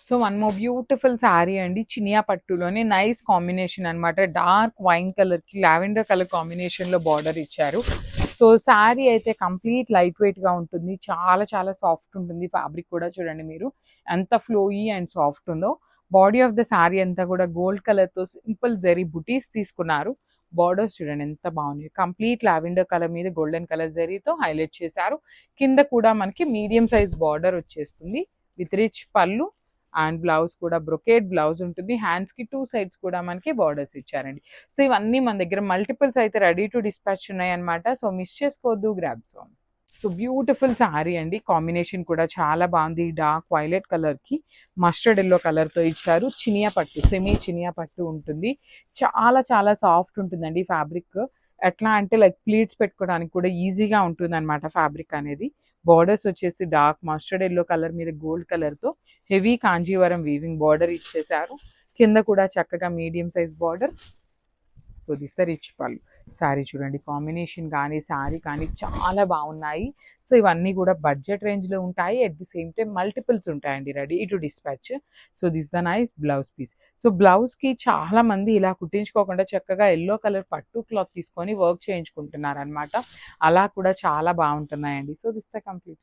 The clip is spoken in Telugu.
So one more beautiful sari అండి, చినియా పట్టులోనే నైస్ కాంబినేషన్ అనమాట. డార్క్ వైన్ కలర్కి లావెండర్ కలర్ కాంబినేషన్లో బార్డర్ ఇచ్చారు. సో శారీ అయితే కంప్లీట్ లైట్ వెయిట్గా ఉంటుంది, చాలా చాలా సాఫ్ట్ ఉంటుంది. ఫ్యాబ్రిక్ కూడా చూడండి మీరు ఎంత ఫ్లోయీ అండ్ సాఫ్ట్ ఉందో. బాడీ ఆఫ్ ద శారీ అంతా కూడా గోల్డ్ కలర్తో సింపుల్ జరీ బుటీస్ తీసుకున్నారు. బార్డర్స్ చూడండి ఎంత బాగున్నాయి, కంప్లీట్ లావెండర్ కలర్ మీద గోల్డెన్ కలర్ జరీతో హైలైట్ చేశారు. కింద కూడా మనకి మీడియం సైజ్ బార్డర్ వచ్చేస్తుంది విత్ రిచ్ పళ్ళు. అండ్ బ్లౌజ్ కూడా బ్రొకేట్ బ్లౌజ్ ఉంటుంది. హ్యాండ్స్కి 2 సైడ్స్ కూడా మనకి బార్డర్స్ ఇచ్చారండి. సో ఇవన్నీ మన దగ్గర మల్టిపుల్స్ అయితే రెడీ టు డిస్పాచ్ ఉన్నాయన్నమాట. సో మిస్ చేసుకోవద్దు, grabs on. So beautiful sari అండి, కాంబినేషన్ కూడా చాలా బాగుంది. డార్క్ వైలెట్ కలర్కి మస్టర్డ్ ఎల్లో కలర్తో ఇచ్చారు. చినియా పట్టు, సెమీ చినియా పట్టు ఉంటుంది. చాలా చాలా సాఫ్ట్ ఉంటుందండి ఫ్యాబ్రిక్. ఎట్లా అంటే లైక్ ప్లీట్స్ పెట్టుకోవడానికి కూడా ఈజీగా ఉంటుంది అనమాట ఫ్యాబ్రిక్ అనేది. బార్డర్స్ వచ్చేసి డార్క్ మస్టర్డ్ ఎల్లో కలర్ మీద గోల్డ్ కలర్తో హెవీ కాంజీవరం వీవింగ్ బార్డర్ ఇచ్చేసారు. కింద కూడా చక్కగా medium size border. So this the rich పళ్ళు. శారీ చూడండి కాంబినేషన్ కానీ శారీ కానీ చాలా బాగున్నాయి. సో ఇవన్నీ కూడా బడ్జెట్ రేంజ్లో ఉంటాయి, అట్ ది సేమ్ టైం మల్టిపుల్స్ ఉంటాయండి ready to dispatch. So this the nice blouse piece. So బ్లౌజ్కి చాలా మంది ఇలా కుట్టించుకోకుండా చక్కగా ఎల్లో కలర్ పట్టు క్లాత్ తీసుకొని వర్క్ చేయించుకుంటున్నారు అనమాట. అలా కూడా చాలా బాగుంటున్నాయండి. So this the complete.